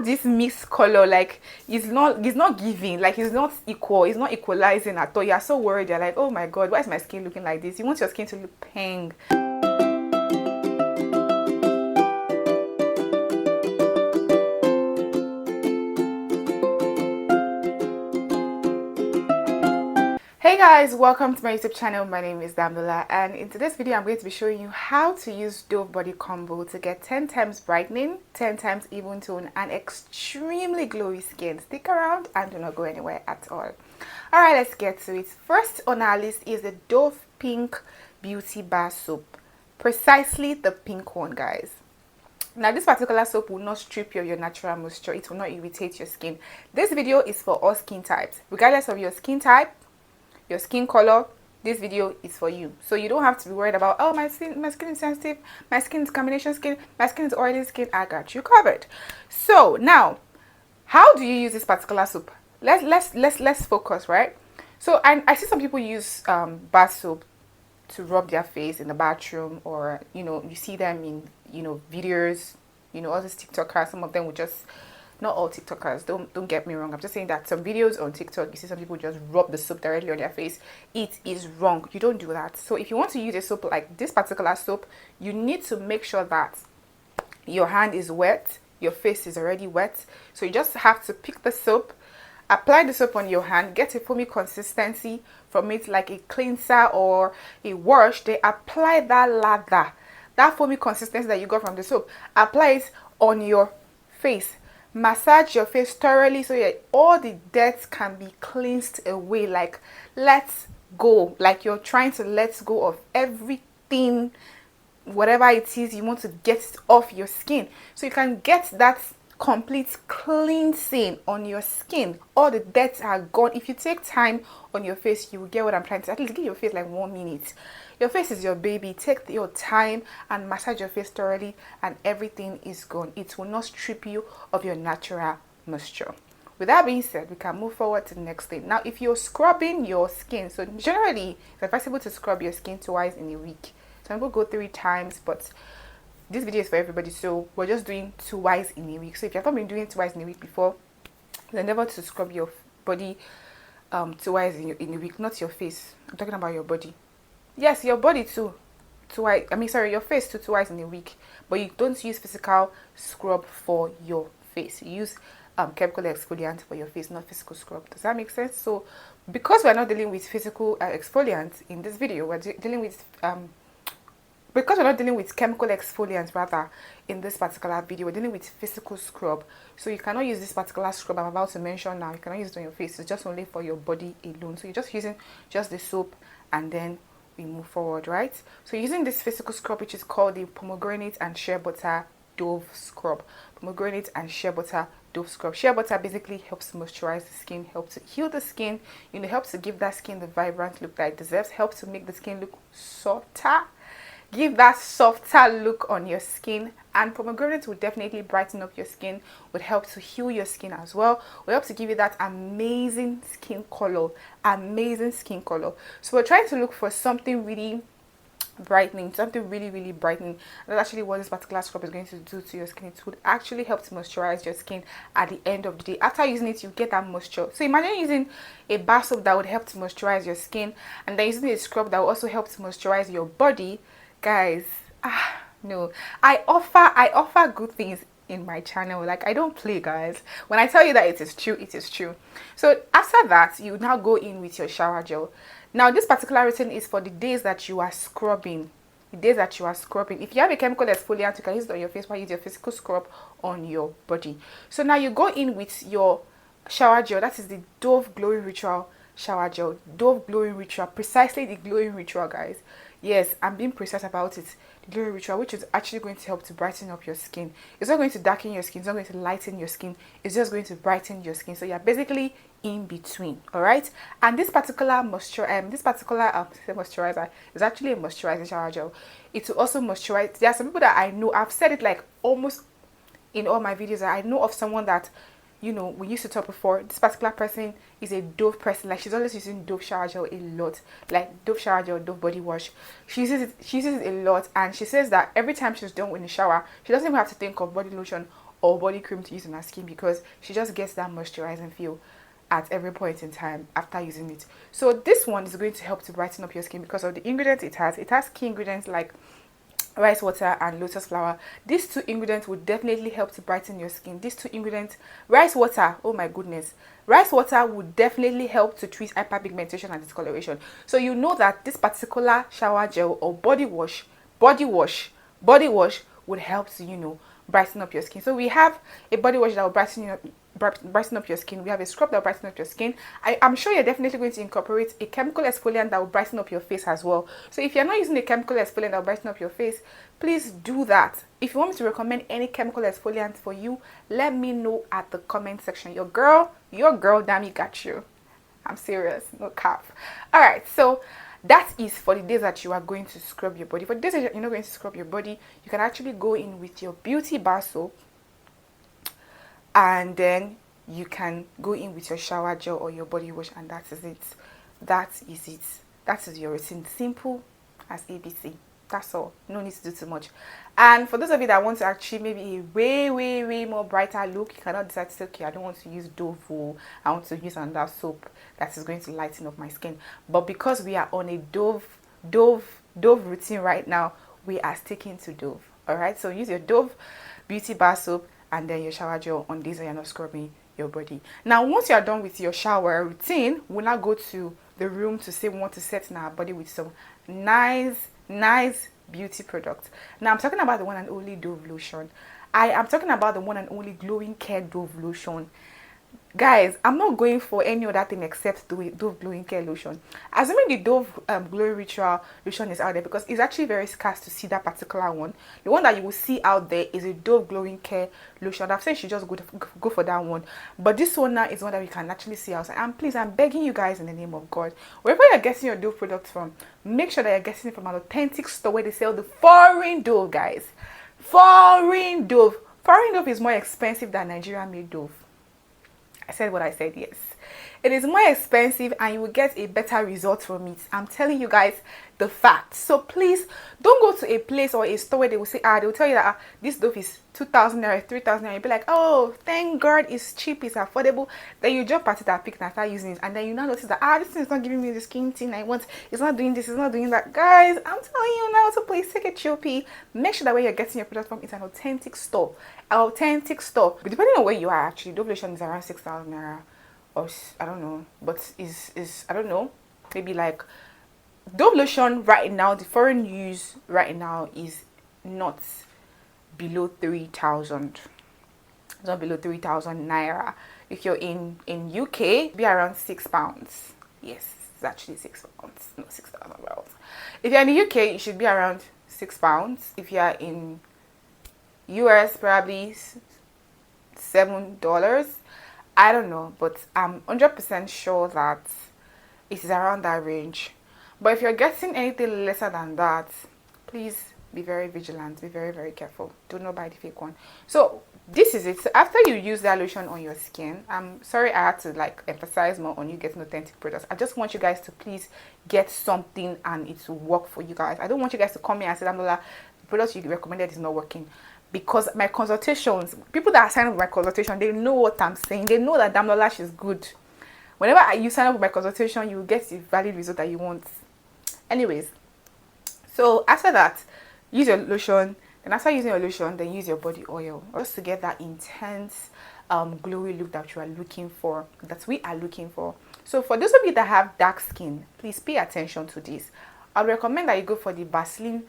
have this mixed color, like it's not giving, like it's not equal, it's not equalizing at all. You're so worried, you're like, oh my god, why is my skin looking like this? You want your skin to look pink. Hey guys, welcome to my YouTube channel. My name is Dambola, and in today's video I'm going to be showing you how to use Dove Body Combo to get 10 times brightening, 10 times even tone, and extremely glowy skin. Stick around and do not go anywhere at all. Alright, let's get to it. First on our list is the Dove Pink Beauty Bar Soap. Precisely the pink one, guys. Now, this particular soap will not strip you of your natural moisture. It will not irritate your skin. This video is for all skin types. Regardless of your skin type, your skin color, this video is for you. So you don't have to be worried about, oh, my skin is sensitive, my skin is combination skin, my skin is oily skin. I got you covered. So now, how do you use this particular soap? Let's focus, right? So I see some people use bath soap to rub their face in the bathroom, or you see them in videos, all these TikTokers. Some of them will just, not all TikTokers, don't get me wrong, I'm just saying that some videos on TikTok, you see some people just rub the soap directly on their face. It is wrong. You don't do that. So if you want to use a soap like this particular soap, you need to make sure that your hand is wet, your face is already wet. So you just have to pick the soap, apply the soap on your hand, get a foamy consistency from it, like a cleanser or a wash. They apply that lather, that foamy consistency that you got from the soap, apply it on your face. Massage your face thoroughly so that all the dirt can be cleansed away. Like, let's go, like you're trying to let go of everything, whatever it is you want to get off your skin, so you can get that complete cleansing on your skin. All the dirt are gone. If you take time on your face, you will get what I'm trying to. At least give your face like 1 minute. Your face is your baby. Take your time and massage your face thoroughly, and everything is gone. It will not strip you of your natural moisture. With that being said, we can move forward to the next thing. Now, if you're scrubbing your skin, so generally it's advisable to scrub your skin twice in a week. Some people go 3 times, but this video is for everybody, so we're just doing twice in a week. So if you've not been doing twice in a week before, then endeavor to scrub your body twice in a week, not your face. I'm talking about your body. Yes, your body too. Twice. I mean, sorry, your face too, twice in a week. But you don't use physical scrub for your face. You use chemical exfoliant for your face, not physical scrub. Does that make sense? So because we're not dealing with physical exfoliant in this video, we're dealing with because we're not dealing with chemical exfoliants rather in this particular video, we're dealing with physical scrub. So you cannot use this particular scrub I'm about to mention now. You cannot use it on your face. It's just only for your body alone. So you're just using just the soap, and then we move forward, right? So using this physical scrub, which is called the pomegranate and shea butter Dove scrub. Pomegranate and shea butter Dove scrub. Shea butter basically helps moisturize the skin, helps to heal the skin, helps to give that skin the vibrant look that it deserves, helps to make the skin look softer, give that softer look on your skin. And pomegranate will definitely brighten up your skin, would help to heal your skin as well, will help to give you that amazing skin color. So we're trying to look for something really brightening, something really brightening. That's actually what this particular scrub is going to do to your skin. It would actually help to moisturize your skin at the end of the day. After using it, you get that moisture. So imagine using a bar soap that would help to moisturize your skin, and then using a scrub that will also help to moisturize your body. Guys, no, I offer good things in my channel. Like, I don't play, guys. When I tell you that it is true, it is true. So after that, you now go in with your shower gel. Now, this particular routine is for the days that you are scrubbing. The days that you are scrubbing. If you have a chemical exfoliant, you can use it on your face while you use your physical scrub on your body. So now you go in with your shower gel. That is the Dove Glowing Ritual shower gel. Dove Glowing Ritual. Precisely the Glowing Ritual, guys. Yes, I'm being precise about it. The Glowing Ritual, which is actually going to help to brighten up your skin. It's not going to darken your skin. It's not going to lighten your skin. It's just going to brighten your skin. So you're basically in between. All right. And this particular moisturizer is actually a moisturizing shower gel. It will also moisturize. There are some people that I know. I've said it like almost in all my videos. I know of someone that, we used to talk before. This particular person is a Dove person. Like, she's always using Dove shower gel a lot. Like, Dove shower gel, Dove body wash. She uses it a lot. And she says that every time she's done with the shower, she doesn't even have to think of body lotion or body cream to use on her skin, because she just gets that moisturizing feel at every point in time after using it. So this one is going to help to brighten up your skin because of the ingredients it has. It has key ingredients like rice water and lotus flower. These two ingredients would definitely help to brighten your skin. These two ingredients, rice water, oh my goodness, rice water would definitely help to treat hyperpigmentation and discoloration. So you know that this particular shower gel or body wash would help to, you know, brighten up your skin. So we have a body wash that will brighten up your skin. We have a scrub that will brighten up your skin. I'm sure you're definitely going to incorporate a chemical exfoliant that will brighten up your face as well. So if you're not using a chemical exfoliant that will brighten up your face, please do that. If you want me to recommend any chemical exfoliant for you, let me know at the comment section. Your girl Dami got you. I'm serious, no cap. All right, so that is for the days that you are going to scrub your body. For the days that you're not going to scrub your body, you can actually go in with your beauty bar soap, and then you can go in with your shower gel or your body wash, and that is it. That is your routine. Simple as ABC. That's all. No need to do too much. And for those of you that want to actually maybe a way more brighter look, you cannot decide to say, okay, I don't want to use Dove, I want to use another soap that is going to lighten up my skin. But because we are on a Dove routine right now, we are sticking to Dove. All right, so use your Dove beauty bar soap and then your shower gel on days that you're not scrubbing your body. Now, once you are done with your shower routine, we'll now go to the room to say we want to set in our body with some nice beauty products. Now, I'm talking about the one and only Dove lotion. I am talking about the one and only glowing care Dove lotion. Guys, I'm not going for any other thing except Dove glowing care lotion. Assuming the Dove glowing ritual lotion is out there, because it's actually very scarce to see that particular one. The one that you will see out there is a Dove glowing care lotion. I've said you should just go for that one, but this one now is one that we can actually see outside. And please, I'm begging you guys in the name of God, wherever you're getting your Dove products from, make sure that you're getting it from an authentic store where they sell the foreign Dove, guys. Foreign Dove is more expensive than Nigerian made Dove. I said what I said, yes. It is more expensive and you will get a better result from it. I'm telling you guys the fact. So please don't go to a place or a store where they will say, they will tell you that this Dove is 2,000 or 3,000, and you'll be like, oh, thank God, it's cheap, it's affordable. Then you jump at it and pick and start using it, and then you now notice that this thing is not giving me the skin thing I want. It's not doing this, it's not doing that. Guys, I'm telling you now, so please take a chill pee. Make sure that where you're getting your product from is an authentic store. But depending on where you are, actually, Dove lotion is around 6,000 naira, or I don't know, but is I don't know, maybe like Dove lotion right now, the foreign use right now is not below 3,000. It's not below 3,000 naira. If you're in UK, be around £6. Yes, it's actually £6, not 6,000 pounds. If you're in the UK, it should be around £6. If you're in US, probably $7. I don't know, but I'm 100% sure that it is around that range. But if you're getting anything lesser than that, please be very vigilant, be very careful. Do not buy the fake one. So this is it. So after you use that lotion on your skin, I'm sorry I had to like emphasize more on you getting authentic products. I just want you guys to please get something and it will work for you guys. I don't want you guys to come here and say, the product you recommended is not working. Because my consultations, people that are signing up with my consultation, they know what I'm saying. They know that Damn Lash is good. Whenever you sign up with my consultation, you will get the valid result that you want. Anyways, so after that, use your lotion. And after using your lotion, then use your body oil, just to get that intense, glowy look that you are looking for, that we are looking for. So for those of you that have dark skin, please pay attention to this. I would recommend that you go for the Vaseline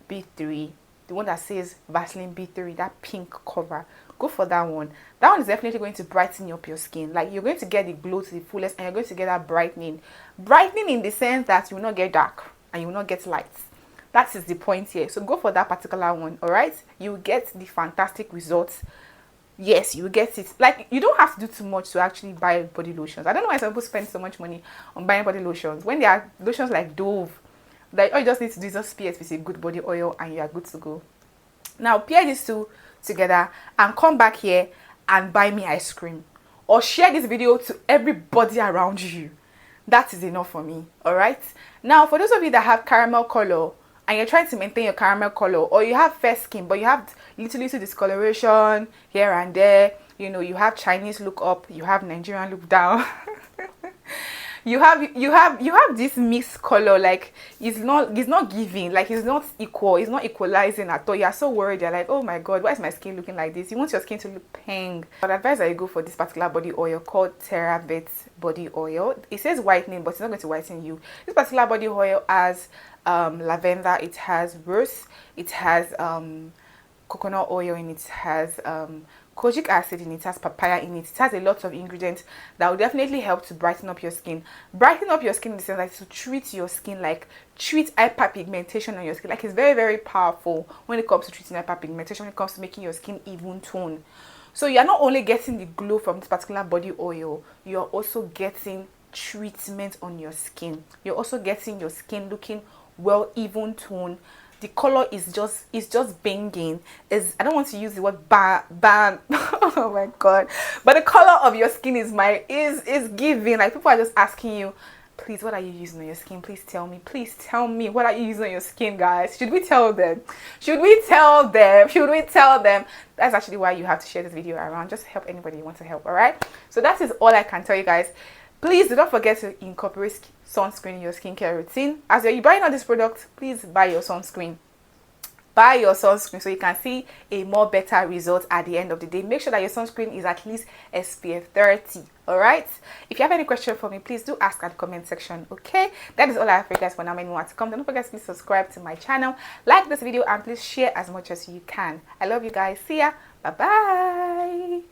B3. The one that says Vaseline B3, that pink cover. Go for that one. That one is definitely going to brighten up your skin. Like, you're going to get the glow to the fullest, and you're going to get that brightening. Brightening in the sense that you will not get dark and you will not get light. That is the point here. So go for that particular one, all right? You will get the fantastic results. Yes, you will get it. Like, you don't have to do too much to actually buy body lotions. I don't know why some people spend so much money on buying body lotions when there are lotions like Dove. Like, all you just need to do is just pair it with a good body oil and you are good to go. Now, pair these two together and come back here and buy me ice cream. Or share this video to everybody around you. That is enough for me, alright? Now, for those of you that have caramel color and you're trying to maintain your caramel color, or you have fair skin but you have little discoloration here and there, you know, you have Chinese look up, you have Nigerian look down. You have this mixed color, like it's not giving, like it's not equal, it's not equalizing at all. You're so worried, you're like, oh my god, why is my skin looking like this? You want your skin to look pink. I'd advise that you go for this particular body oil called CeraVet body oil. It says whitening, but it's not going to whiten you. This particular body oil has lavender, it has rose, it has coconut oil in it, has kojic acid in it, has papaya in it. It has a lot of ingredients that will definitely help to brighten up your skin. Brighten up your skin in the sense like to treat your skin, like treat hyperpigmentation on your skin. Like it's very, very powerful when it comes to treating hyperpigmentation, when it comes to making your skin even tone. So you're not only getting the glow from this particular body oil, you're also getting treatment on your skin. You're also getting your skin looking well even toned. The color is just banging. I don't want to use the word ban. Oh my god, but the color of your skin is giving. Like people are just asking you, please, what are you using on your skin? Please tell me what are you using on your skin, guys? Should we tell them? That's actually why you have to share this video around. Just help anybody you want to help. All right, so that is all I can tell you guys. Please do not forget to incorporate sunscreen in your skincare routine. As you're buying all this product, please buy your sunscreen. Buy your sunscreen so you can see a more better result at the end of the day. Make sure that your sunscreen is at least SPF 30. All right. If you have any question for me, please do ask at the comment section. Okay, that is all I have for you guys for now. Many more to come. Don't forget to please subscribe to my channel, like this video, and please share as much as you can. I love you guys. See ya. Bye bye.